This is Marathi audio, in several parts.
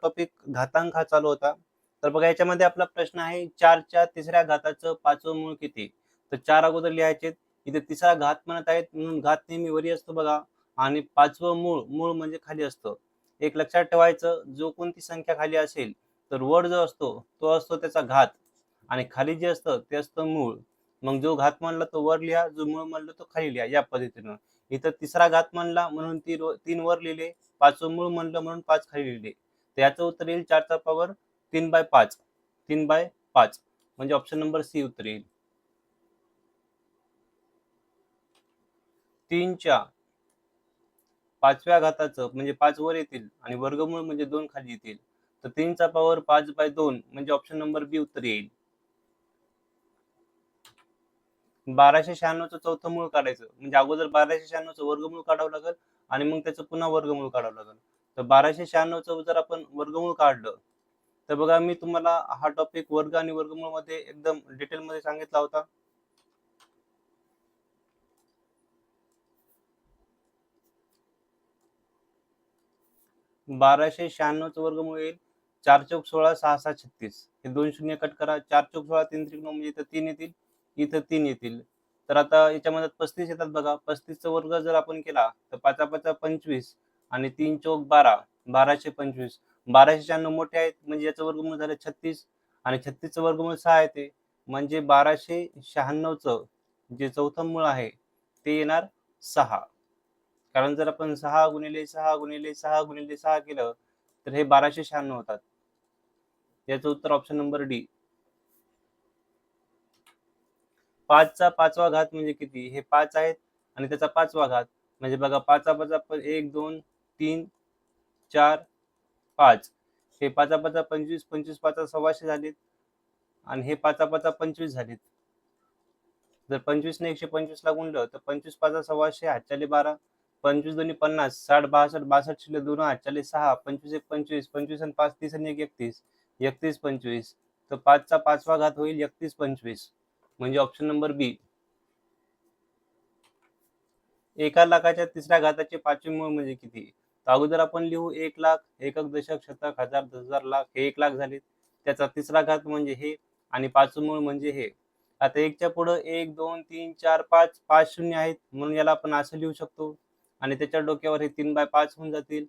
टॉपिक घातांक हा चालू होता. तर बघा याच्यामध्ये आपला प्रश्न आहे 4च्या तिसऱ्या घाताचं 5वं मूळ किती? तर 4 अगोदर लिहायचे. इथे तिसरा घात म्हणत आहेत म्हणून घात नेहमी वरी असतो बघा आणि 5वं मूळ म्हणजे खाली असतं. एक लक्षात ठेवायचं, जो कोणती संख्या खाली असेल तर वर जो असतो तो असतो त्याचा घात आणि खाली जे असतं ते असतं मूळ. मग जो घात म्हणला तो वर लिहा, जो मूळ म्हणलं तो खाली लिहा, या पद्धतीनं. इथं तिसरा घात म्हणला म्हणून 3 वर लिहिले, 5वं मूळ म्हणलं म्हणून 5 खाली लिहिले. तर याचं उत्तर येईल 4चा पॉवर 3/5. 3/5 म्हणजे ऑप्शन नंबर सी उत्तर येईल. 3च्या 5व्या घाताचं म्हणजे 5 वर येतील आणि वर्गमूळ म्हणजे 2 खाली येतील. तर 3चा पॉवर 5/2 म्हणजे ऑप्शन नंबर बी उत्तर येईल. 1296चं चौथं मूळ काढायचं म्हणजे अगोदर 1296चं वर्गमूळ काढावं लागेल आणि मग त्याचं पुन्हा वर्गमूळ काढावं लागेल. तर 1296चं जर आपण वर्गमूळ काढलं तर बघा मी तुम्हाला हा टॉपिक वर्ग आणि वर्गमूळ मध्ये एकदम डिटेल मध्ये सांगितला होता. बाराशे शहाण्णवचं वर्गमूळ येईल 4 चौक 16 6 6 36. हे 2 शून्य कट करा. 4 चौक 16 3 त्रिक 9 म्हणजे इथं 3 येतील, इथं 3 येतील. तर आता याच्यामध्ये 35 येतात बघा. 35चा वर्ग जर आपण केला तर 5 5 25 आणि 3 चौक 12 1225. 1296 मोठे आहेत म्हणजे याचं वर्गमूळ झालं 36 आणि 36चं वर्गमूळ 6 येते म्हणजे 1296चं जे चौथं मूळ आहे ते येणार 6. कारण जर आपण 6 गुणिले 6 गुणिले 6 गुणिले 6 केलं तर हे 1296 होतात. याचं उत्तर ऑप्शन नंबर डी. 5चा 5वा घात म्हणजे किती? हे 5 आहेत आणि त्याचा 5वा घात म्हणजे बघा 5 5 1 2 3 4 5. हे 5 5 25 25 5 1600 झालेत आणि हे 5 5 25 झालेत. जर 25 ने 125 ला गुणलं तर 25 5 1600 हातच्याले 12 25 दोन्ही 50 60 62 62 शिल्लक 2 हातच्याले 6 25 1 25 25 आणि 5 30 आणि 1 31 31 25. तर 5चा 5वा घात होईल 31 25 म्हणजे ऑप्शन नंबर बी. 1 लाखाच्या तिसऱ्या घाताचे 5वे मूळ म्हणजे किती? तर अगोदर आपण लिहू 1 लाख, एकक, दशक, शतक, हजार, 10,000, लाख हे 1 लाख झाले. त्याचा तिसरा घात म्हणजे हे आणि 5वं मूळ म्हणजे हे. आता 1च्या पुढं 1 2 3 4 5 5 शून्य आहेत म्हणून याला आपण असं लिहू शकतो आणि त्याच्या डोक्यावर हे 3/5 होऊन जातील.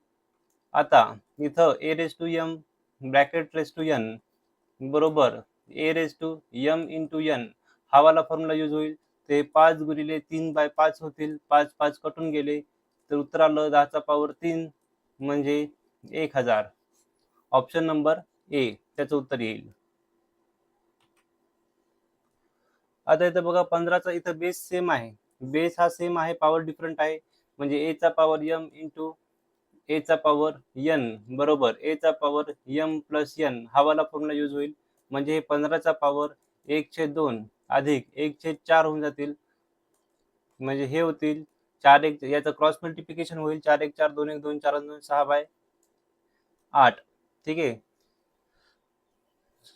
आता इथं a raise to m bracket raise to n बरोबर a raise to m into n हा वाला फॉर्म्युला यूज होईल. ते 5 गुणिले 3/5 होतील. 5 5 कटून गेले तर उत्तर आलं 10चा पॉवर 3 म्हणजे 1000. ऑप्शन नंबर ए त्याचं उत्तर येईल. आता इथं बघा 15चा इथं बेस सेम आहे. बेस हा सेम आहे, पॉवर डिफरंट आहे म्हणजे a चा पॉवर m इंटू a चा पॉवर n बरोबर a चा पॉवर m प्लस n हा वाला फॉर्म्युला यूज होईल. म्हणजे हे 15चा पॉवर 1/2 अधिक 1/4 होऊन जातील. म्हणजे हे होतील 4 1 याचं क्रॉस मल्टिप्लिकेशन होईल 4 1 4 2 1 2 4 2 6/8. ठीक आहे.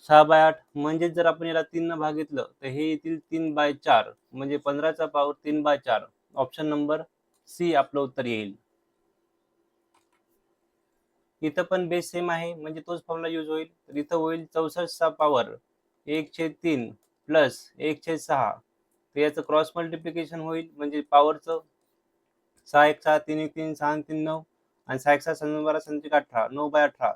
6/8 म्हणजे जर आपण याला 3 न भागितलं तर हे येतील 3/4 म्हणजे 15चा पॉवर 3/4. ऑप्शन नंबर सी आपलं उत्तर येईल. इथं पण बेस सेम आहे म्हणजे तोच फॉर्म्युला यूज होईल. तर इथं होईल 64चा पॉवर 1/3 प्लस 1/6. तर याचं क्रॉस मल्टिप्लिकेशन होईल म्हणजे पॉवरचं 6 1 6 3 1 3 6 3 9 आणि 6 1 6 7 12 7 18 9/18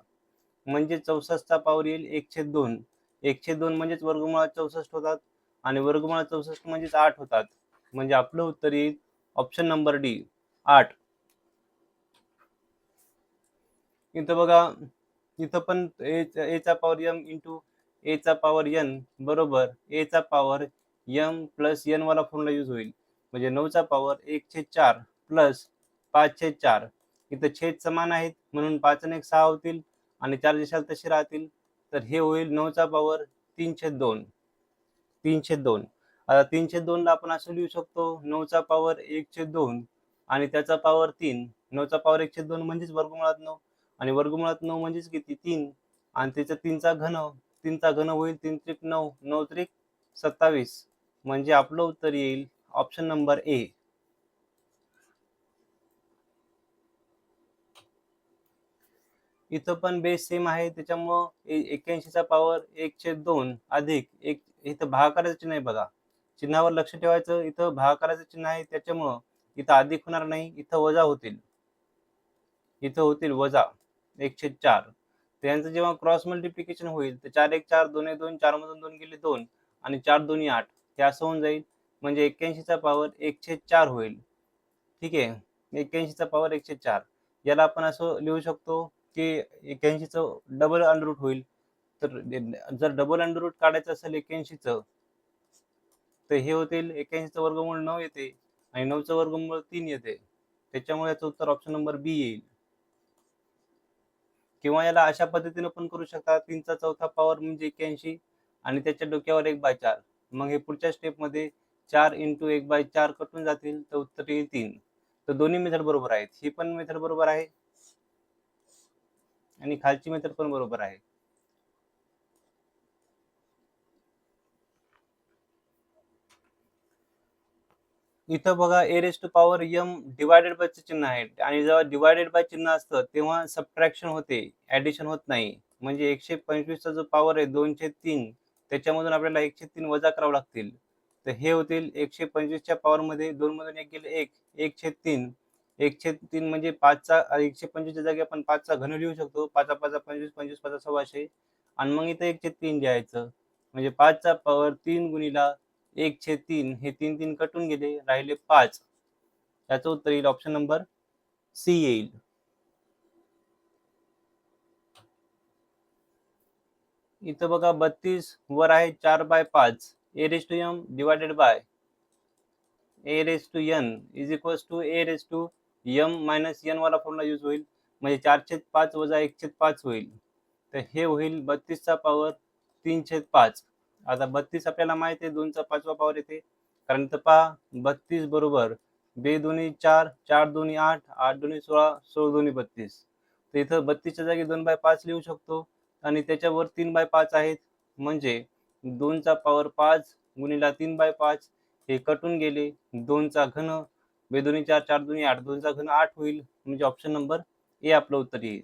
म्हणजे 64चा पॉवर येईल 1/2. 1/2 म्हणजेच वर्गमुळात 64 होतात आणि वर्गमुळात 64 म्हणजेच 8 होतात. म्हणजे आपलं उत्तर येईल ऑप्शन नंबर डी 8. इथं बघा इथं पण a चा पॉवर m इंटू a चा पॉवर n बरोबर a चा पॉवर m प्लस n वाला फॉर्म्युला यूज होईल. म्हणजे 9चा पॉवर 1/4 प्लस 5/4. इथं छेद समान आहेत म्हणून 5 आणि 1 6 होतील आणि 4 जशाल तसे राहतील. तर हे होईल 9चा पॉवर 3/2. 3/2. आता 3/2 ला आपण असं लिहू शकतो 9चा पॉवर 1/2 आणि त्याचा पॉवर 3. 9चा पॉवर 1/2 म्हणजेच वर्गमुळात 9 आणि वर्गमुळात 9 म्हणजेच किती 3 आणि त्याचा 3चा घन 3चा घन होईल 3 त्रिक 9 9 त्रिक 27 म्हणजे आपलं उत्तर येईल ऑप्शन नंबर ए. इथं पण बेस सेम आहे, त्याच्यामुळं 81चा पॉवर 1/2 अधिक एक, इथं भागाकाराचं चिन्ह आहे बघा, चिन्हावर लक्ष ठेवायचं. इथं भागाकाराचं चिन्ह आहे, त्याच्यामुळं इथं अधिक होणार नाही, इथं वजा होतील. इथं होतील वजा 1/4. तर यांचं जेव्हा क्रॉस मल्टिप्लिकेशन होईल तर 4 1 4, 2 1 2, 4 मधून 2 गेले 2 आणि 4 2 8, हे असं होऊन जाईल. म्हणजे 81चा पॉवर 1/4 होईल. ठीक आहे, 81चा पॉवर 1/4. याला आपण असं लिहू शकतो की 81चं डबल अंडर रूट होईल. तर जर डबल अंडर रूट काढायचं असेल 81चं, तर हे होतील 81चं वर्गमूळ 9 येते आणि 9चं वर्गमूळ 3 येते. त्याच्यामुळे याचं उत्तर ऑप्शन नंबर बी येईल. किंवा याला अशा पद्धतीने पण करू शकता, 3चा चौथा पॉवर म्हणजे 81 आणि त्याच्या डोक्यावर 1/4. मग हे पुढच्या स्टेपमध्ये 4 × 1/4 कटून जातील, तर उत्तर येईल 3. तर दोन्ही मेथड बरोबर आहेत. ही पण मेथड बरोबर आहे आणि खालची मेथड पण बरोबर आहे. इथं बघा a raise to power m divided by चे चिन्ह आहे आणि जेव्हा डिवायडेड बाय चिन्ह असतं तेव्हा सबट्रॅक्शन होते, ऍडिशन होत नाही. म्हणजे 125 चा जो पॉवर आहे 2/3, त्याच्यामधून आपल्याला 1/3 वजा करावं लागतील. तर हे होतील 125 च्या पॉवर मध्ये 2 मधून 1 गेले 1, 1/3. 1/3 म्हणजे 5चा 125 च्या जागी आपण 5चा घन लिहू शकतो. 5 5 25, 25 5 1600 आणि मग इथं 1/3 घ्यायचं. म्हणजे 5चा पॉवर 3 गुणिला 1/3, हे 3 3 कटून गेले, राहिले 5. याचं उत्तर येईल ऑप्शन नंबर सी येईल. इथं बघा 32 वर आहे 4/5, a raise to M divided by a raise to N is equals to a raise to M minus N वाला फॉर्म्युला यूज होईल. म्हणजे 4/5 वजा 1/5 होईल. तर हे होईल 32चा पॉवर 3/5. आता 32 आपल्याला माहिती आहे 2चा 5वा पॉवर येते, कारण इथं पहा 32 बरोबर 2 दोन्ही 4, 4 दोन्ही 8, 8 दोन्ही 16, 16 दोन्ही 32. तर इथं 32च्या जागी 2/5 लिहू शकतो आणि त्याच्यावर 3/5 आहेत. म्हणजे 2चा पॉवर 5 गुणिला 3/5, हे कटून गेले. 2चा घन 2 दोन्ही 4, 4 दोन्ही 8, 2चा घन 8 होईल. म्हणजे ऑप्शन नंबर ए आपलं उत्तर येईल.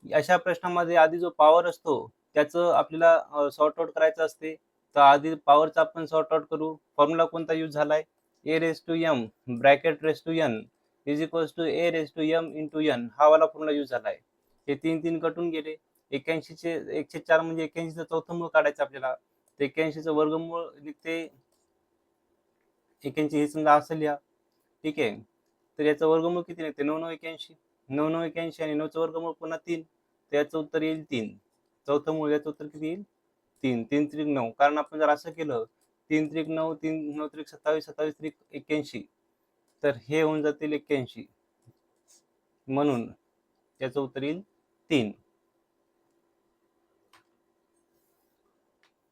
अशा प्रश्नामध्ये आधी जो पॉवर असतो त्याचं आपल्याला सॉर्ट आउट करायचं असते. तर आधी पॉवरचा आपण सॉर्ट आउट करू. फॉर्म्युला कोणता यूज झालाय? A raise to M bracket raise to N is equals to a raise to M into N, हा वाला फॉर्म्युला यूज झालाय. हे 3 3 कटून गेले. 81चे 1/4 म्हणजे 81चं चौथं मूळ काढायचं आपल्याला. 81चं वर्गमूळ निघते 81, हे समजा असं लिहा. ठीक आहे, तर याचं वर्गमूळ किती निघते? 9 9 81, 9 9 81 आणि 9चं वर्गमूळ पुन्हा 3, तर याचं उत्तर येईल 3. चौथं मूळ, याचं उत्तर किती येईल? 3. 3 त्रिक 9, कारण आपण जर असं केलं 3 त्रिक 9, 3 9 त्रिक 27, 27 त्रिक 81, तर हे होऊन जातील 81. म्हणून याचं उत्तर येईल 3.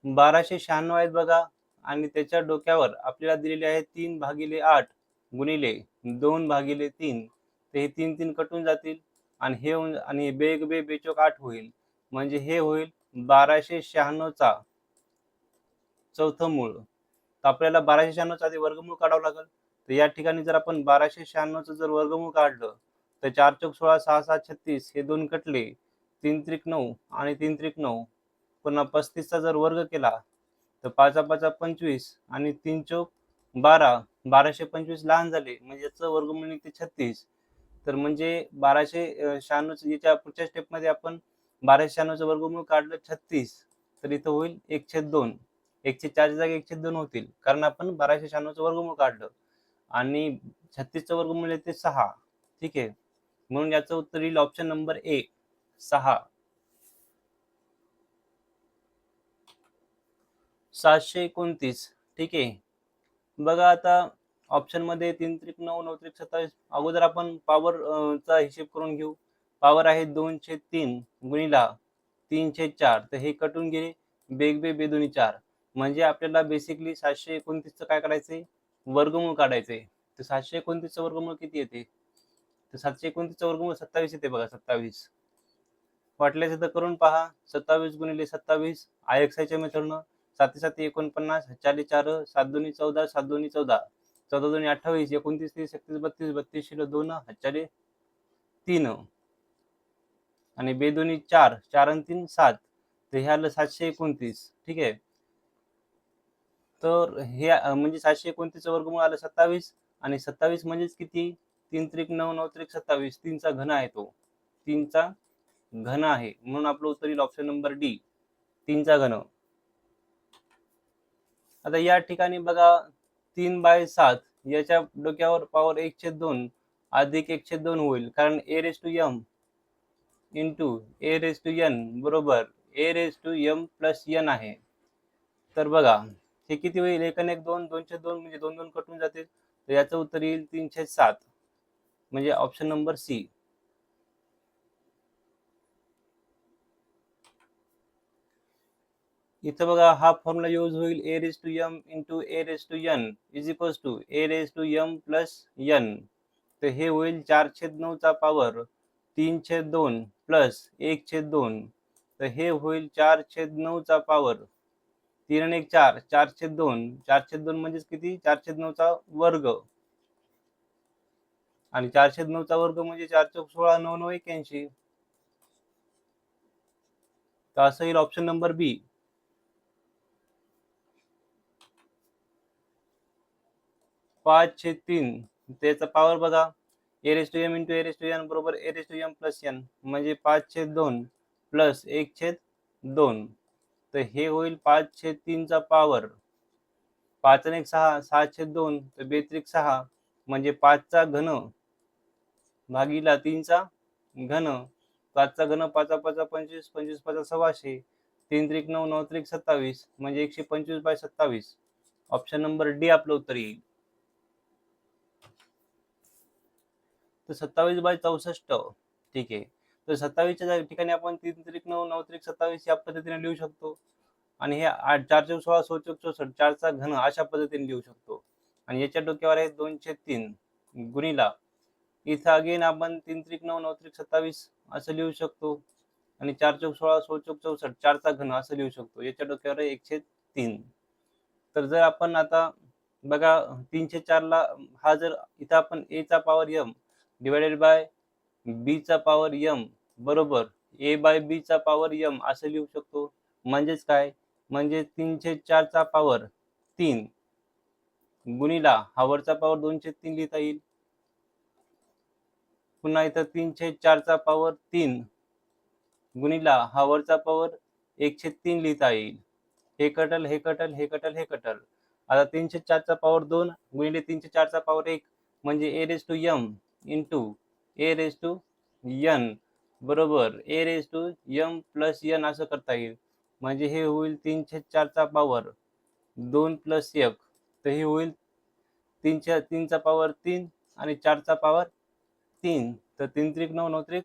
1296 आहेत बघा आणि त्याच्या डोक्यावर आपल्याला दिलेले आहे 3/8 गुणिले 2/3. तर हे 3 3 कटून जातील आणि हे आणि बेग बे बेचोक 8 होईल. म्हणजे हे होईल 1296चा चौथं मूळ. तर आपल्याला 1296चा आधी वर्गमूळ काढावं लागेल. तर या ठिकाणी जर आपण 1296चं जर वर्गमूळ काढलं तर 4 चौक 16, 6 7 36, हे 2 कटले. 3 त्रिक 9 आणि 3 त्रिक 9. पुन्हा 35चा जर वर्ग केला तर 5 5 25 आणि 3 चौक 12. 1225 लहान झाले म्हणजे याचं वर्गमूळ निघते 36. तर म्हणजे 1296 याच्या पुढच्या स्टेपमध्ये आपण 1296चं वर्गमूळ काढलं 36, तर इथं होईल 1/2. 1/4 जागी 1/2 होतील, कारण आपण 1296चं वर्गमूळ काढलं आणि 36चं वर्गमूळ येते 6. ठीक आहे, म्हणून याचं उत्तर येईल ऑप्शन नंबर ए 6. 729. ठीक आहे, बघा आता ऑप्शन मध्ये 3 त्रिक 9, 9 त्रिक 27. अगोदर आपण पॉवर चा हिशेब करून घेऊ. पॉवर आहे 2/3 गुणिला 3/4, तर हे कटून गेले. बेग बे बे दोन्ही 4. म्हणजे आपल्याला बेसिकली 729चं काय करायचंय? वर्गमूळ काढायचंय. तर 729चं वर्गमूळ किती येते? तर 729चं वर्गमूळ 27 येते बघा, 27. वाटल्यास इथं करून पहा. 27 गुणिले 27 IXI च्या मेथडनं. 7 7 49, 4 4, 7 2 14, 7 2 14. 14 दोन्ही 28, 29 30 31 32 32 शिल्लक 2 हातचारी 3 आणि बे दोन्ही 4 4 आणि 3 7, तर हे आलं 729. ठीक आहे. तर हे म्हणजे 729 वर्गमूळ आलं 27 आणि 27 म्हणजेच किती 3 त्रिक 9 9 त्रिक 27, 3 चा घन आहे तो, 3 चा घन आहे, म्हणून आपलं उत्तर येईल ऑप्शन नंबर डी, 3 चा घन. आता या ठिकाणी बघा 3/7 याच्या डोक्यावर पॉवर 1/2 अधिक 1/2 होईल, कारण a raise to m into a raise to n बरोबर a raise to m plus n आहे. तर बघा हे किती होईल, 1 आणि 1 2, 2/2 म्हणजे 2 2 कटून जातील, तर याचं उत्तर येईल 3/7 म्हणजे ऑप्शन नंबर सी. इथं बघा हा फॉर्म्युला यूज होईल, a raise to m into a raise to n is equals to a raise to m plus n. तर हे होईल 4/9 चा पॉवर 3/2 प्लस 1/2, तर हे होईल 4/9 चा पॉवर 3 आणि 1 4, 4/2, 4/2 म्हणजेच किती 4/9 चा वर्ग, आणि 4/9 चा वर्ग म्हणजे 4 चौक 16 9 9 81. तर असं येईल ऑप्शन नंबर बी. 5/3 त्याचा पॉवर बघा, a raise to m into a raise to n बरोबर a raise to m plus n म्हणजे 5/2 प्लस 1/2, तर हे होईल 5/3 चा पॉवर 5 आणि 1 6, 6/2, तर 2 6 म्हणजे 5 चा घन भागीला 3 चा घन, 5 चा घन 5 5 25, 25 5 1600, 3 त्रिक 9 9 त्रिक 27 म्हणजे 125/27. ऑप्शन नंबर डी आपलं उत्तर येईल. तर 27/64. ठीक आहे. तर 27च्या ठिकाणी आपण 3 त्रिक 9 9 त्रिक 27 या पद्धतीने लिहू शकतो, आणि हे 8 4 चौक 16 16 चौक 64 4 चा घन अशा पद्धतीने लिहू शकतो, आणि याच्या डोक्यावर आहे 2/3 गुणिला, इथं अगेन आपण 3 त्रिक 9 9 त्रिक 27 असं लिहू शकतो, आणि 4 चौक 16 16 चौक 64 4 चा घन असं लिहू शकतो, याच्या डोक्यावर आहे 1/3. तर जर आपण आता बघा 3/4 ला हा जर इथं आपण a चा power m divided bye b चा पॉवर m बरोबर a बाय b चा पॉवर m असं लिहू शकतो. म्हणजेच काय, म्हणजे 3/4 चा पॉवर 3 गुणिला हा वरचा पॉवर 2/3 लिहिता येईल. पुन्हा इथं 3/4 चा पॉवर 3 गुणिला हा वरचा पॉवर 1/3 लिहिता येईल. हे कटल हे कटल हे कटल हे कटल. आता 3/4 चा पॉवर 2 गुणिले 3/4 चा पॉवर 1 म्हणजे a raise to m into a raise to n बरोबर a raise to m plus n असं करता येईल. म्हणजे हे होईल 3/4 चा पॉवर 2 प्लस 1, तर हे होईल 3 चा पॉवर 3 आणि 4 चा पॉवर 3, तर 3 त्रिक 9 9 त्रिक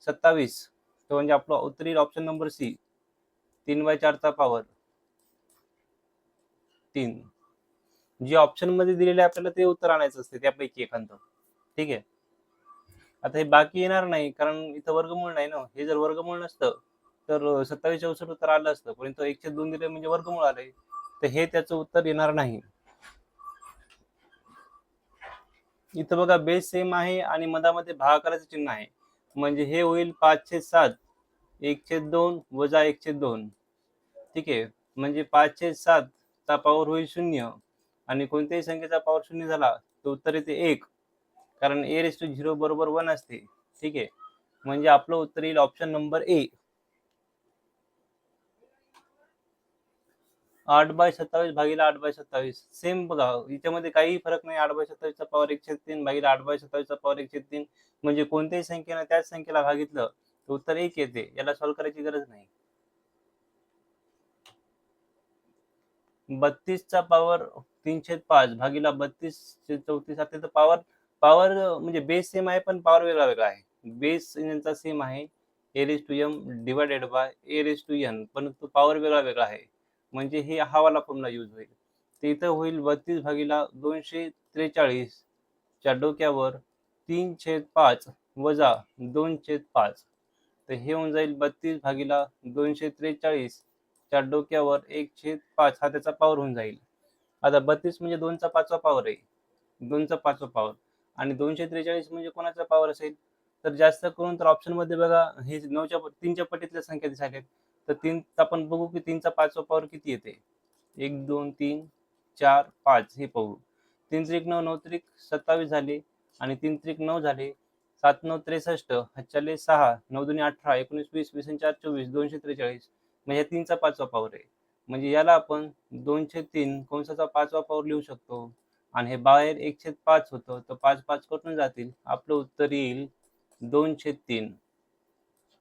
27, तर म्हणजे आपला उत्तर येईल ऑप्शन नंबर सी, 3/4 चा पॉवर 3. जे ऑप्शन मध्ये दिलेले आपल्याला ते उत्तर आणायचं असते त्यापैकी एखादं. ठीक आहे. आता हे बाकी येणार नाही, कारण इथं वर्गमूळ नाही ना, हे जर वर्गमूळ नसतं तर 27 64 उत्तर आलं असतं, परंतु 1/2 दिले म्हणजे वर्गमूळ आले, तर हे त्याचं उत्तर येणार नाही. इथं बघा बेस सेम आहे आणि मधामध्ये भागाकाराचे चिन्ह आहे, म्हणजे हे होईल 5/7 1/2 वजा 1/2. ठीक आहे. म्हणजे 5/7 चा पॉवर होईल 0, आणि कोणत्याही संख्येचा पॉवर 0 झाला तर उत्तर येते 1, कारण a रेस टू 0 बरोबर 1 असते. ठीक आहे. म्हणजे आपलं उत्तर येईल ऑप्शन नंबर ए. 8/27 भागीला 8/27 सेम बघा, याच्यामध्ये काही फरक नाही. 8/27 चा पॉवर 1/3 भागीला 8/27 चा पॉवर 1/3, म्हणजे कोणत्याही संख्येनं त्याच संख्येला भागितलं तर उत्तर 1 येते. याला सॉल्व्ह करायची गरज नाही. 32 चा पॉवर 3/5 भागीला 32/34 तर पॉवर पॉवर म्हणजे बेस सेम आहे, पण पॉवर वेगळा वेगळा आहे. बेस यांचा सेम आहे a raise to m divided by a raise to n, पण तो पॉवर वेगळा वेगळा आहे, म्हणजे हे हा वाला फॉर्म्युला यूज होईल. तर इथं होईल 32 भागीला 243 च्या डोक्यावर 3/5 वजा 2/5, तर हे होऊन जाईल 32 भागीला 243 च्या डोक्यावर 1/5 हा त्याचा पॉवर होऊन जाईल. आता 32 म्हणजे 2 चा 5वा पॉवर आहे, 2चा 5वा पॉवर आणि 243 म्हणजे कोणाचा पॉवर असेल तर जास्त करून तर ऑप्शन मध्ये बघा हे 3च्या पटीतल्या संख्या दिसायला तर 3 आपण बघू की 3चा 5वा पॉवर किती येते 1 2 3 4 5 हे पाहू 3 त्रिक 9 9 त्रिक 27 झाले आणि 3 त्रिक 9 झाले 7 9 63 हातच्याले 6 9 2 18 19 20 20 4 24 243 म्हणजे 3चा 5वा पॉवर आहे म्हणजे याला आपण 2/3 कंसाचा 5वा पॉवर लिहू शकतो आणि हे बाहेर 1/5 होतं तर 5 5 कटून जातील आपलं उत्तर येईल 2/3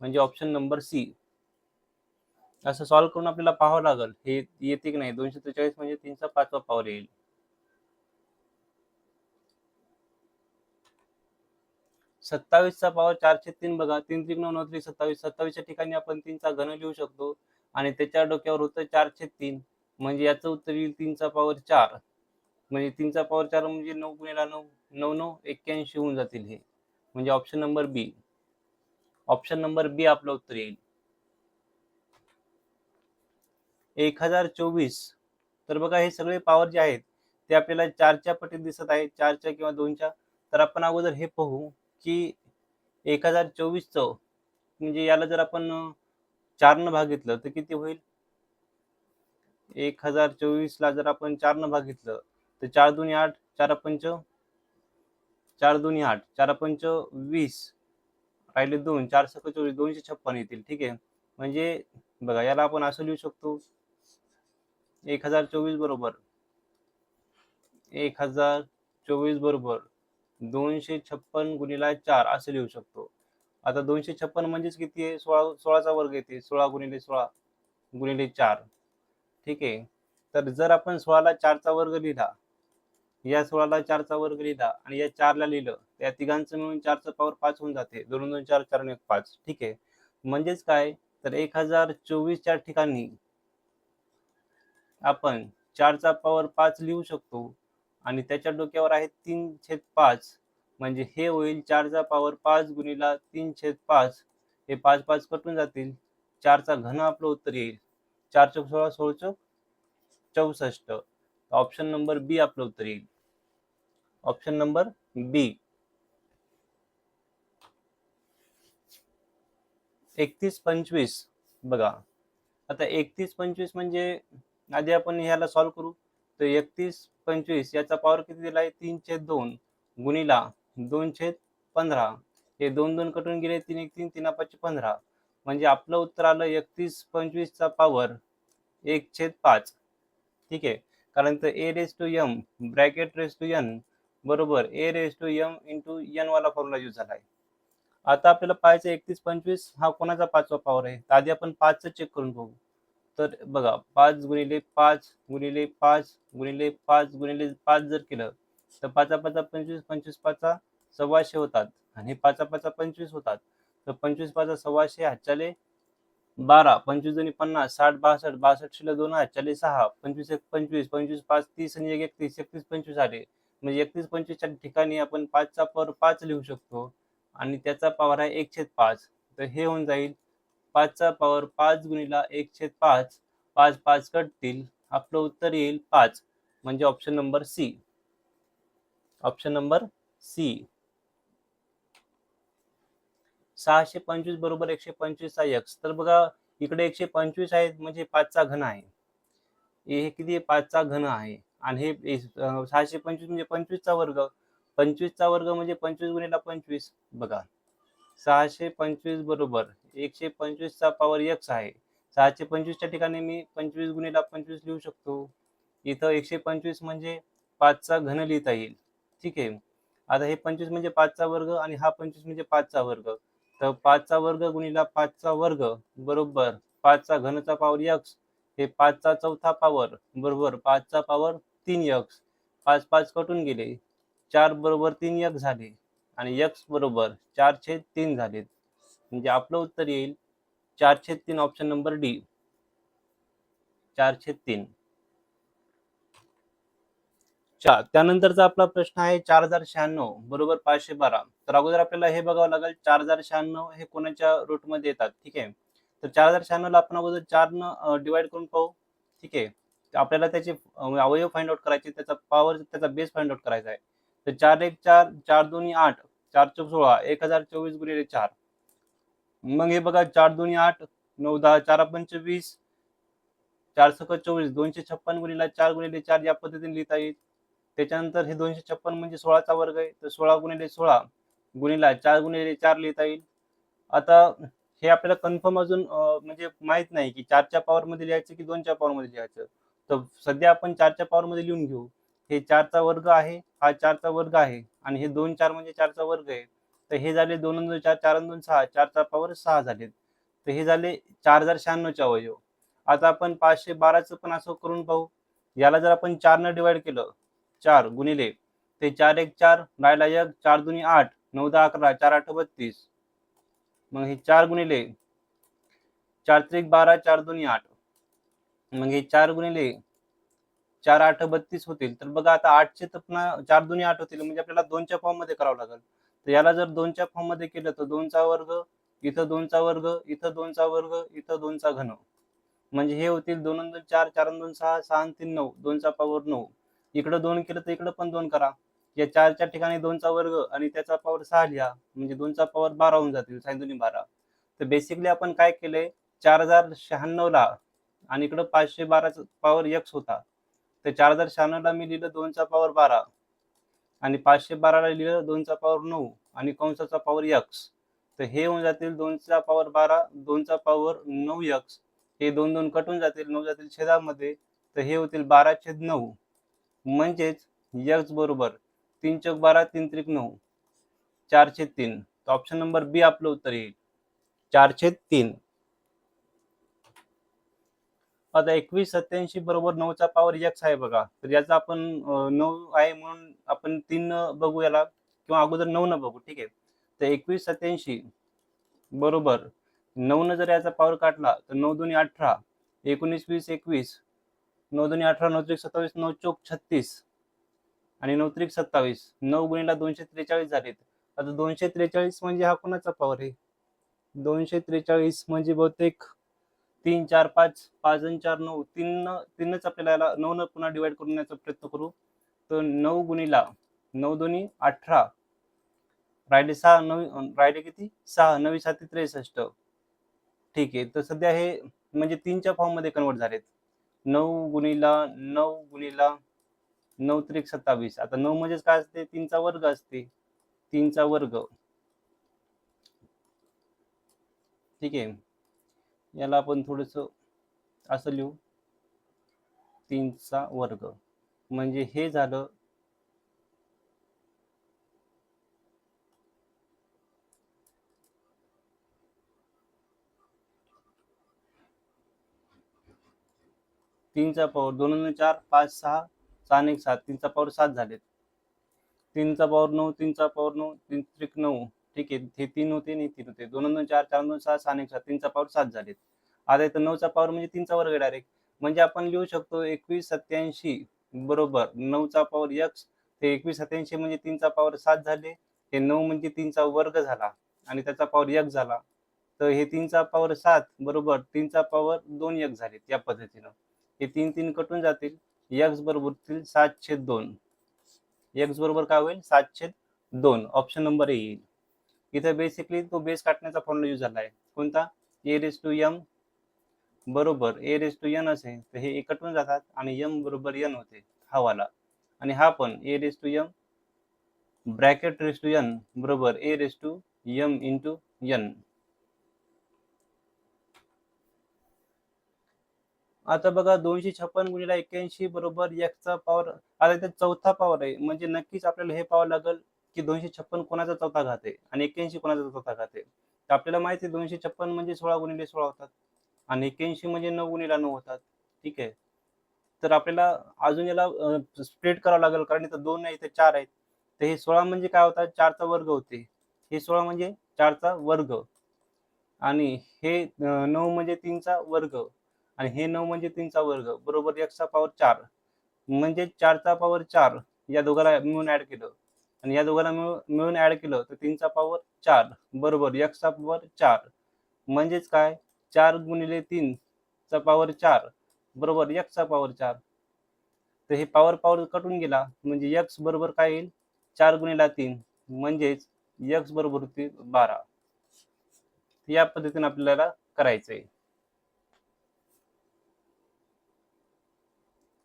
म्हणजे ऑप्शन नंबर सी असं सॉल्व्ह करून आपल्याला पाहावं लागेल हे येते की नाही 243 म्हणजे 3चा 5वा पॉवर येईल 27चा पॉवर 4/3 बघा 3 त्रिक 9 9 त्रिक 27 27च्या ठिकाणी आपण 3चा घन लिहू शकतो आणि त्याच्या डोक्यावर होतं 4/3 म्हणजे याचं उत्तर येईल 3चा पॉवर 4 म्हणजे 3चा पॉवर 4 म्हणजे 9 गुणिले 9 9 9 81 होऊन जातील हे म्हणजे ऑप्शन नंबर बी आपलं उत्तर येईल 1024 तर बघा हे सगळे पॉवर जे आहेत ते आपल्याला 4च्या पटीत दिसत आहेत 4च्या किंवा 2च्या तर आपण अगोदर हे पाहू की 1024 म्हणजे याला जर आपण 4 न भागितलं तर किती होईल 1024 ला जर आपण 4 न भागितलं तर 4 2 8 4 पंच 4 2 8 4 पंच 20 राहिले 2 4 सक 24 256 येतील ठीक आहे म्हणजे बघा याला आपण असं लिहू शकतो 1024 बरोबर 1024 बरोबर 256 गुणिले 4 असं लिहू शकतो आता 256 म्हणजेच किती आहे 16चा वर्ग येते 16 गुणिले 16 गुणिले 4 ठीक आहे तर जर आपण 16ला 4चा वर्ग लिहिला या 16ला 4चा वर्ग लिहिला आणि या 4ला लिहिलं त्या तिघांचं मिळून 4चा पॉवर 5 होऊन जाते 2 2 4 4 1 5 ठीक आहे म्हणजेच काय तर 1024 च्या ठिकाणी आपण 4चा पॉवर 5 लिहू शकतो आणि त्याच्या डोक्यावर आहे 3/5 म्हणजे हे होईल 4चा पॉवर 5 गुणिला 3/5 हे 5 5 कटून जातील 4चा घन आपलं उत्तर येईल 4 चौक 16 16 चौक 64 ऑप्शन नंबर बी आपलं उत्तर येईल ऑप्शन नंबर बी 3125 बघा आता 3125 म्हणजे आधी आपण ह्याला सॉल्व्ह करू तर 3125 याचा पॉवर किती दिला आहे 3/2 गुणिला 2/15 हे 2 2 कटून गेले 3 1 3 3 5 15 म्हणजे आपलं उत्तर आलं 3125 चा पॉवर 1/5 ठीक आहे कारण तर a raise to m bracket raise to n बरोबर a raise to m into n वाला फॉर्म्युला यूज झाला आहे आता आपल्याला पाहायचं 3125 हा कोणाचा 5वा पॉवर आहे तर आधी आपण 5 चेक करून बघू तर बघा 5 गुणिले 5 गुणिले 5 गुणिले 5 गुणिले 5 जर केलं तर 5 5 25 25 5 1,200 होतात आणि 5 5 25 होतात तर 25 5 1,200 हातच्याले 12 25 दुनी 50 60 62 62 शिल्लक 2 हातच्याले 6 25 1 25 25 5 30 आणि 1 31 31 25 आले म्हणजे 31 25 च्या ठिकाणी आपण 5 चा पॉवर 5 लिहू शकतो आणि त्याचा पॉवर आहे 1/5 तर हे होऊन जाईल 5 चा पॉवर 5 गुणिला 1/5 5 5 कटतील आपलं उत्तर येईल 5 म्हणजे option number C option number C 625 बरोबर 125 चा x तर बघा इकडे 125 आहे म्हणजे 5 चा घन आहे हे किती आहे 5 चा घन आहे आणि हे 625 म्हणजे 25 चा वर्ग 25 चा वर्ग म्हणजे 25 गुणिला 25 बघा 625 बरोबर 125 चा पॉवर x आहे 625 च्या ठिकाणी मी 25 गुणिला 25 लिहू शकतो इथं 125 म्हणजे 5 चा घन लिहिता येईल ठीक आहे आता हे 25 म्हणजे 5 चा वर्ग आणि हा 25 म्हणजे 5 चा वर्ग तर 5 चा वर्ग गुणिला 5 चा वर्ग बरोबर 5 चा घनचा पॉवर x हे 5 चा चौथा पॉवर बरोबर 5 चा पॉवर 3x 5 5 कटून गेले 4 बरोबर 3x झाले आणि x बरोबर 4/3 झाले म्हणजे आपलं उत्तर येईल 4/3 ऑप्शन नंबर डी 4/3 त्यानंतरचा आपला प्रश्न आहे 4096 बरोबर 512 तर अगोदर आपल्याला हे बघावं लागेल 4096 हे कोणाच्या रूट मध्ये येतात ठीक आहे तर 4096 ला आपण अगोदर 4 न डिवाइड करून पाहू ठीक आहे आपल्याला त्याचे अवयव फाइंड आउट करायचे त्याचा पॉवर त्याचा बेस फाइंड आउट करायचा आहे तर 4 1 4, 4 2 8, 4 चौक 16, 1024 गुणिले 4. मग हे बघा 4 2 8, 9 10, 4 पंच 20, 4 सक 24, 256 गुणिले 4 गुणिले 4 या पद्धतीने लिहिता येईल. त्याच्यानंतर हे 256 म्हणजे 16चा वर्ग आहे, तर 16 गुणिले 16 गुणिले 4 गुणिले 4 लिहिता येईल. आता हे आपल्याला कन्फर्म अजून म्हणजे माहित नाही की 4च्या पॉवर मध्ये लिहायचं की 2च्या पॉवर मध्ये लिहायचं. तर सध्या आपण 4च्या पॉवर मध्ये लिहून घेऊ. हे 4चा वर्ग आहे, हा 4चा वर्ग आहे आणि हे 2 4 म्हणजे 4चा वर्ग आहे. तर हे झाले 2 2 4, 4 2 6, 4चा पॉवर 6 झाले. तर हे झाले 4096चे अवयव. आता आपण 512चं पण असं करून पाहू. याला जर आपण 4 ने डिवाइड केलं, 4 गुणिले ते 4 1 4, राहिला 1, 4 2 8, 9 10 11, 4 8 32. मग हे 4 गुणिले 4 3 12, 4 2 8. मग हे 4 गुणिले 4 8 32 होतील. तर बघा आता 8चे तर पुन्हा 4 2 8 होतील, म्हणजे आपल्याला 2च्या फॉर्म मध्ये करावं लागेल. तर याला जर 2च्या फॉर्म मध्ये केलं तर 2चा वर्ग, इथं 2चा वर्ग, इथं 2चा वर्ग, इथं 2चा घन. म्हणजे हे होतील 2 2 4, 4 2 6, 6 3 9, 2चा पॉवर 9. इकडं 2 केलं तर इकडं पण 2 करा. या 4च्या ठिकाणी 2चा वर्ग आणि त्याचा पॉवर 6 लिहा, म्हणजे 2चा पॉवर 12 होऊन जातील, 6 2 12. तर बेसिकली आपण काय केलंय, 4096 ला आणि इकडं 512चा पॉवर x होता. तर 4096 ला मी लिहिलं 2चा पॉवर 12 आणि 512 ला लिहिलं 2चा पॉवर 9 आणि कंसाचा पॉवर x. तर हे होऊन जातील 2चा पॉवर 12, 2चा पॉवर 9x. हे 2 2 कटून जातील, 9 जातील छेदामध्ये. तर हे होतील 12/9. म्हणजेच x बरोबर 3 चौक 12, 3 त्रिक 9, 4/3. तर ऑप्शन नंबर बी आपलं उत्तर येईल, 4/3. आता 2187 बरोबर 9चा पॉवर x आहे बघा. तर याचा आपण 9 आहे म्हणून आपण 3 बघू याला, किंवा अगोदर 9 न बघू, ठीक आहे. तर 2187 बरोबर 9 न जर याचा पॉवर काढला तर 9 2 18, 19 20 21, 9 2 18, 9 3 27, 9 चौक 36 आणि 9 त्रिक 27. 9 गुणिले 243 झालेत. आता 243 म्हणजे हा कोणाचा पॉवर आहे? 243 म्हणजे बहुतेक 3 4 5, 5 आणि 4 9, 3च आपल्याला याला 9 न पुन्हा डिवाइड करून याचा प्रयत्न करू. तर 9 गुणिला 9 2 18, राहिले 6, 9 राहिले किती 6, 9 7 63. ठीक आहे. तर सध्या हे म्हणजे 3च्या फॉर्म मध्ये कन्वर्ट झालेत. 9 गुणिला 9 गुणिला 9 त्रिक 27. आता 9 म्हणजेच काय असते, 3चा वर्ग असते, 3चा वर्ग. ठीक आहे. याला आपण थोडस असं लिहू, 3चा वर्ग. म्हणजे हे झालं 3चा पॉवर 2 2 4, 5 6, 6 1 7, 3चा पॉवर 7 झालेत. 3चा पॉवर 9, 3चा पॉवर 9, 3 त्रिक 9. ठीक आहे. हे 3 होते आणि 3 होते. 2 2 4, 4 2 6, 6 1 7, 3चा पॉवर 7 झालेत. आता इथं 9चा पॉवर म्हणजे 3चा वर्ग डायरेक्ट. म्हणजे आपण लिहू शकतो 2187 बरोबर 9चा पॉवर x. ते 2187 म्हणजे 3चा पॉवर 7 झाले. हे 9 म्हणजे 3चा वर्ग झाला आणि त्याचा पॉवर x झाला. तर हे 3चा पॉवर 7 बरोबर 3चा पॉवर 2x झाले. या पद्धतीनं हे 3 3 कटून जातील. x बरोबर 7/2. x बरोबर काय होईल, 7/2. ऑप्शन नंबर ए येईल. इथे बेसिकली तो बेस काढण्याचा फॉर्म्युला यूज झाला आहे. कोणता? a⁻m बरोबर a⁻n असेल तर हे एकटून जातात आणि m बरोबर n होते, हा वाला. आणि हा पण a⁻m ब्रॅकेट n बरोबर a⁻m इंटू n. आता बघा 256 गुणिले 81 बरोबर x चा पॉवर. आता इथे चौथा पॉवर आहे, म्हणजे नक्कीच आपल्याला हे पाहावं लागेल की 256 कोणाचा चौथा घात आहे आणि 81 कोणाचा चौथा घात आहे. तर आपल्याला माहिती आहे 256 म्हणजे 16 गुणिले 16 होतात आणि 81 म्हणजे 9 गुणिले 9 होतात. ठीक आहे. तर आपल्याला अजून याला स्प्लिट करावं लागेल, कारण इथं 2 नाही, इथे 4 आहेत. तर हे 16 म्हणजे काय होतात, 4चा वर्ग होते. हे 16 म्हणजे 4चा वर्ग आणि हे 9 म्हणजे 3चा वर्ग आणि हे 9 म्हणजे 3चा वर्ग बरोबर x चा पॉवर 4. म्हणजे 4चा पॉवर 4 या दोघाला मिळून ऍड केलं आणि या दोघाला मिळून ऍड केलं तर 3चा पॉवर 4 बरोबर x चा पॉवर 4. म्हणजेच काय, 4 गुणिले 3 चा पॉवर 4 बरोबर x चा पॉवर 4. तर हे पॉवर पॉवर कटून गेला, म्हणजे x बरोबर काय येईल, 4 गुणिले 3 म्हणजेच x बरोबर होती 12. या पद्धतीने आपल्याला करायचंय.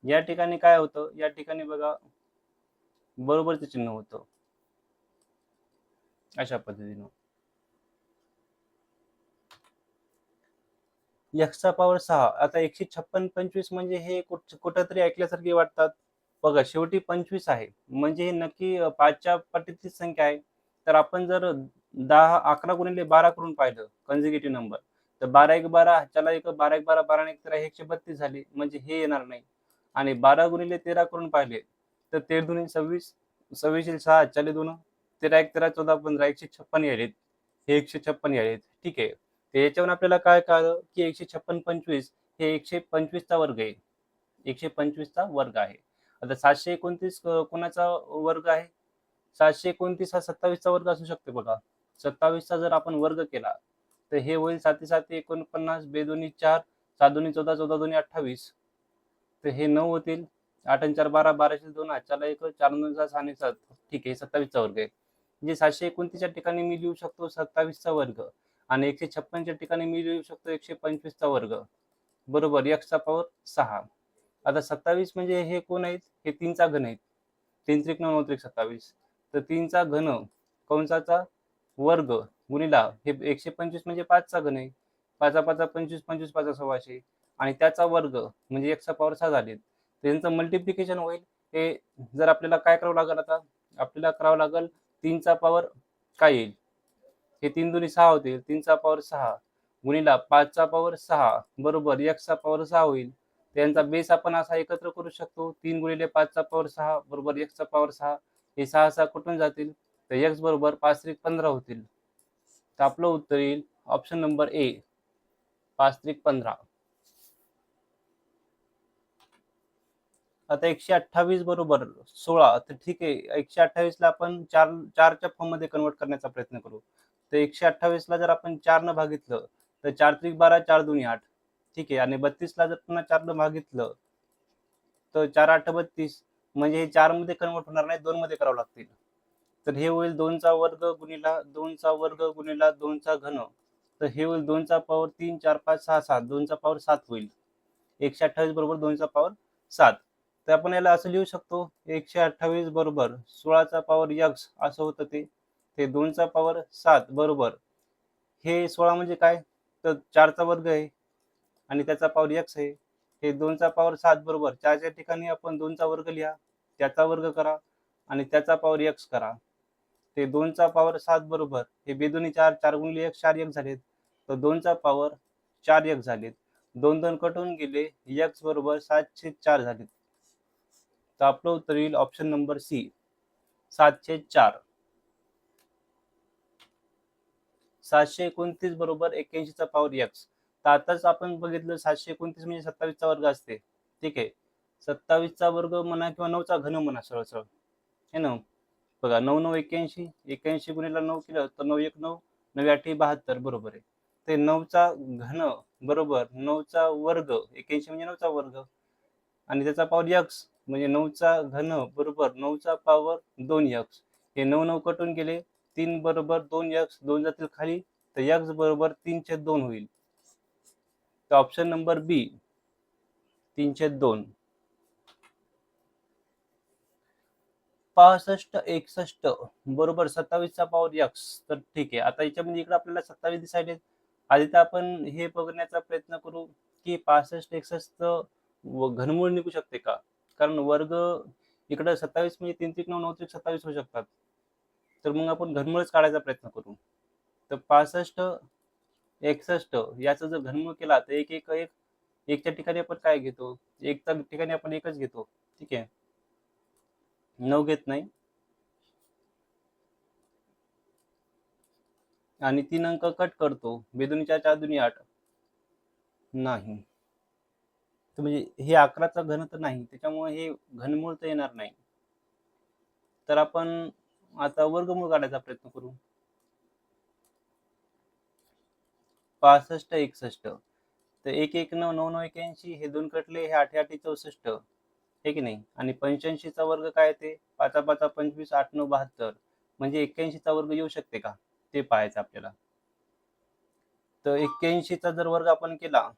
या ठिकाणी काय होतं, या ठिकाणी बघा बरोबरचं चिन्ह होतं अशा पद्धतीनं. x चा पॉवर 6. आता 156 25 म्हणजे हे कुठंतरी ऐकल्यासारखे वाटतात. बघा शेवटी 25 आहे म्हणजे हे नक्की 5च्या पटीतली संख्या आहे. तर आपण जर 11 गुणिले 12 करून पाहिलं कॉन्झिक्युटिव्ह नंबर, तर 12 1 12, चला 12 1 12, 12 1 13, 132 झाले, म्हणजे हे येणार नाही. आणि 12 गुणिले 13 करून पाहिले तर 13 दुनी 26, 26 6, चले 2, 13 1 13, 14 15, 156 यायलेत. हे 156 यायलेत. ठीक आहे. तर याच्यावरून आपल्याला काय कळलं की 156 25 हे 125 चा वर्ग आहे. 125 चा वर्ग आहे. आता 729 कोणाचा वर्ग आहे? 729 हा 27 चा वर्ग असू शकतो बघा. 27 चा जर आपण वर्ग केला तर हे होईल 7 7 49, 2 2 4, 7 2 14, 14 2 28. तर हे 9 होतील. 8 आणि 4 12, 12 2, चला 1 4 9 6 आणि 7. ठीक आहे, 27 चा वर्ग आहे. म्हणजे 729 च्या ठिकाणी मी लिहू शकतो 27 चा वर्ग आणि 156 च्या ठिकाणी मी लिहू शकतो 125 चा वर्ग. बरोबर, x चा पॉवर 6. आता 27 म्हणजे हे कोण आहेत? हे 3 चा घन आहेत. 3 त्रिक 9 9 त्रिक 27. तर 3 चा घन कंसाचा वर्ग गुणिला हे 125 म्हणजे 5 चा घन आहे. 5 5 25, 25 5 1600 आणि त्याचा वर्ग म्हणजे x चा पॉवर 6 झाले. त्यांचं मल्टिप्लिकेशन होईल. हे जर आपल्याला काय करावं लागेल आता? आपल्याला करावं लागेल 3 चा पॉवर काय येईल? हे 3 दुनी 6 होतील. 3 चा पॉवर 6 गुणिला 5 चा पॉवर 6 बरोबर x चा पॉवर 6 होईल. त्यांचा बेस आपण असा एकत्र करू शकतो. 3 गुणिले 5 चा पॉवर 6 बरोबर x चा पॉवर 6. हे 6 6 कुठून जातील? तर x बरोबर 5 त्रिक 15 होतील. तर आपलं उत्तर येईल ऑप्शन नंबर ए, 5 त्रिक 15. आता 128 बरोबर 16. तर ठीक आहे, 128 ला आपण 4 च्या फॉर्म मध्ये कन्वर्ट करण्याचा प्रयत्न करू. तर 128 ला जर आपण 4 न भागितलं तर 4 त्रिक 12, 4 दुनी 8. ठीक आहे, आणि 32 ला जर पुन्हा 4 न भागितलं तर 4 8 32. म्हणजे हे 4 मध्ये कन्वर्ट होणार नाही, 2 मध्ये करावं लागतील. तर हे होईल 2 चा वर्ग गुणिला 2 चा वर्ग गुणिला 2 चा घन. तर हे होईल 2 चा पॉवर 3 4 5 6 7, 2 चा पॉवर 7 होईल. 128 बरोबर 2 चा पॉवर 7. तर आपण याला असं लिहू शकतो 128 बरोबर 16 चा पॉवर x असं होतं ते. ते 2 चा पॉवर 7 बरोबर हे 16 म्हणजे काय? तर 4 चा वर्ग आहे आणि त्याचा पॉवर x आहे. हे 2 चा पॉवर 7 बरोबर 4 च्या ठिकाणी आपण 2 चा वर्ग लिहा, त्याचा वर्ग करा आणि त्याचा पॉवर x करा. ते 2 चा पॉवर 7 बरोबर हे 2 दुनी 4, 4 गुणिले 1 4 x झालेत. तर 2 चा पॉवर 4 x झालेत. 2 2 कटून गेले, x बरोबर 7/4 झालेत. तर आपलं उत्तर येईल ऑप्शन नंबर सी, 7/4. 729 बरोबर 81 चा पॉवर x. तर आताच आपण बघितलं 729 म्हणजे 27 चा वर्ग असते. ठीक आहे, 27 चा वर्ग म्हणा किंवा 9 चा घन म्हणा सरळ सरळ, है ना. बघा 9 9 81, 81 गुणिला 9 केलं तर 9 1 9, 9 8 72 बरोबर आहे. ते 9 चा घन बरोबर 9 चा वर्ग, 81 म्हणजे 9 चा वर्ग आणि त्याचा पॉवर x म्हणजे 9 चा घन बरोबर 9 चा पॉवर 2x. हे 9 9 कटून गेले, 3 बरोबर 2x, 2 जातील खाली, तर x बरोबर 3/2 होईल. तर ऑप्शन नंबर बी, 3/2. 65 61 बरोबर 27 चा पॉवर x. तर ठीक आहे, आता याच्यामध्ये इकडे आपल्याला 27 दिसायले. आधी तर आपण हे बघण्याचा प्रयत्न करू की 65 61 घनमूळ निघू शकते का? कारण वर्ग इकडे 27 म्हणजे 3 त्रिक 9 9 त्रिक 27 होऊ शकतात. तर मग आपण घनमूळच काढायचा प्रयत्न करू. तर 65 61 याचा जर घनमूळ केला तर 1 1 1, 1 च्या ठिकाणी आपण काय घेतो? 1 च्या ठिकाणी आपण 1च घेतो. ठीक आहे, 9 घेत नाही. आणि 3 अंक कट करतो. 2 दुनी 4, 4 दुनी 8. नाही. तर म्हणजे हे 11चा घन तर नाही. त्याच्यामुळे हे घनमूळ तर येणार नाही. तर आपण आता वर्गमूळ काढायचा प्रयत्न करू. 65 61. तर 1 1 9 9 9 81, हे 2 कटले, हे 8 8 64. हे की नाही? आणि 85 चा वर्ग काय येते? पाचा पाचा 25, 8 9 72 म्हणजे 81चा वर्ग येऊ शकते का ते पाहायचं आपल्याला. तर 81चा जर वर्ग आपण केला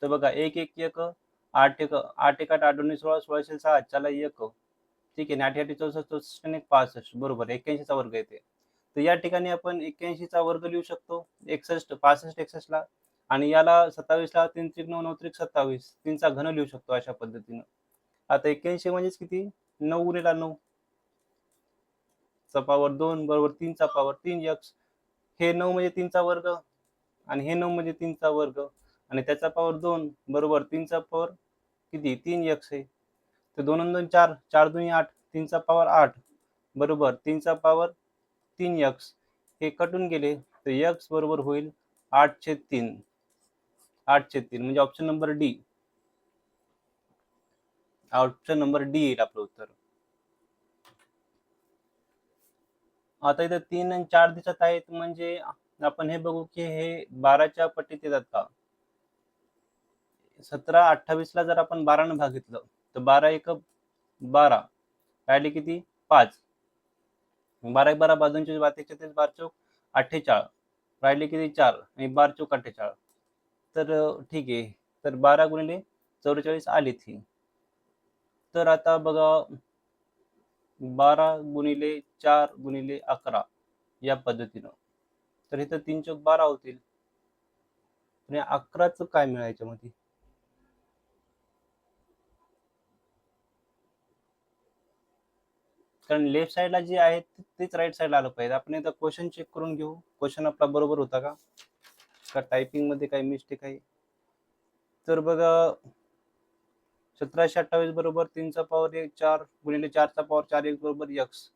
तर बघा 1 1 1 8 1 8 1 8 8 2 16 16 6 चला 1 ठीक आहे. 8 8 64 64 आणि 65 बरोबर 81चा वर्ग येते. तर या ठिकाणी आपण 81चा वर्ग लिहू शकतो 61 65 61 ला आणि याला 27 ला 3 3 9 9 3 27 3चा घन लिहू शकतो अशा पद्धतीनं. आता 81 म्हणजेच किती 9 गुणिले 9 चा पॉवर 2 बरोबर 3चा पॉवर 3x. हे 9 म्हणजे 3चा वर्ग आणि हे 9 म्हणजे 3चा वर्ग आणि त्याचा पॉवर 2 बरोबर 3चा पॉवर किती 3x आहे. तर 2 आणि 2 4 4 2 8 3चा पॉवर 8 बरोबर 3चा पॉवर 3x. हे कटून गेले तर x बरोबर होईल 8/3 8/3 म्हणजे option number D. Option number D येईल आपलं उत्तर. आता इथं 3 आणि 4 दिसत आहेत म्हणजे आपण हे बघू की हे 12च्या पटीत येतात का. 17 28 ला जर आपण 12 ने भागितलं तर 12 1 12 राहिले किती 5. 12 1 12 12 24 12 33 12 चौक 48 राहिले किती 4 आणि 12 चौक 48. तर ठीक आहे. तर 12 गुणिले 44 आली ती. तर आता बघा 12 गुणिले 4 गुणिले 11 या पद्धतीनं. तर इथं 3 चौक 12 होतील. आणि 11चं काय मिळायचं मध्ये. कारण लेफ्ट साईडला जे आहे तेच राईट साईडला आलं पाहिजे. आपण एकदा क्वेश्चन चेक करून घेऊ. क्वेश्चन आपला बरोबर होता का? का टायपिंग मध्ये काही मिस्टेक आहे? तर बघा 1728 बरोबर 3चा पॉवर 4 गुणिले 4चा पॉवर 4 1 बरोबर x.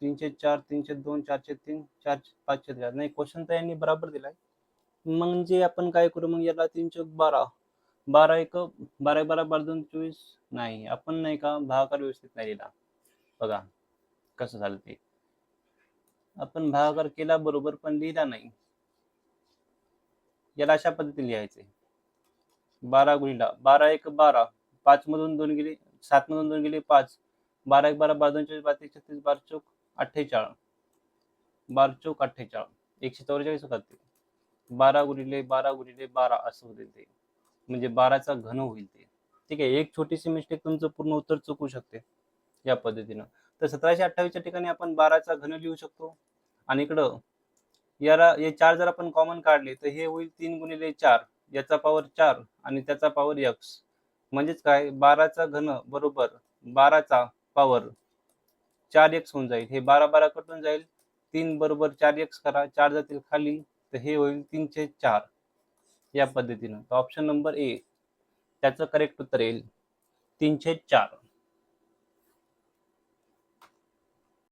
3/4 3/2 4/3 4/5 नाही क्वेश्चन तर यांनी बरोबर दिलाय. म्हणजे आपण काय करू मग याला 3 चौक 12 12 1 12 12 12 2 24 नाही आपण नाही का भागाकार व्यवस्थित नाही लिहिला. बघा कसं झालं ते. आपण भागाकार केला बरोबर पण लिहिला नाही. याला अशा पद्धतीने लिहायचे 12 गुणिला 12 1 12 5 मधून 2 गेले 7 मधून 2 गेले 5 12 1 12 12 2 24 12 36 12 चौक 48 12 चौक 48 144 होतात ते. 12 गुणिले 12 गुणिले 12 असं होईल ते. म्हणजे 12चा घन होईल ते. ठीक आहे. एक छोटीशी मिस्टेक तुमचं पूर्ण उत्तर चुकू शकते या पद्धतीनं. तर 1728च्या ठिकाणी आपण 12चा घन लिहू शकतो आणि इकडं याला हे 4 जर आपण कॉमन काढले तर हे होईल 3 गुणिले 4 याचा पॉवर 4 आणि त्याचा पॉवर x. म्हणजेच काय 12चा घन बरोबर 12चा पॉवर 4x होऊन जाईल. हे 12 12 कटून जाईल. 3 बरोबर 4x करा 4 जातील खाली तर हे होईल 3/4 या पद्धतीनं. तर ऑप्शन नंबर ए त्याचं करेक्ट उत्तर येईल 3/4.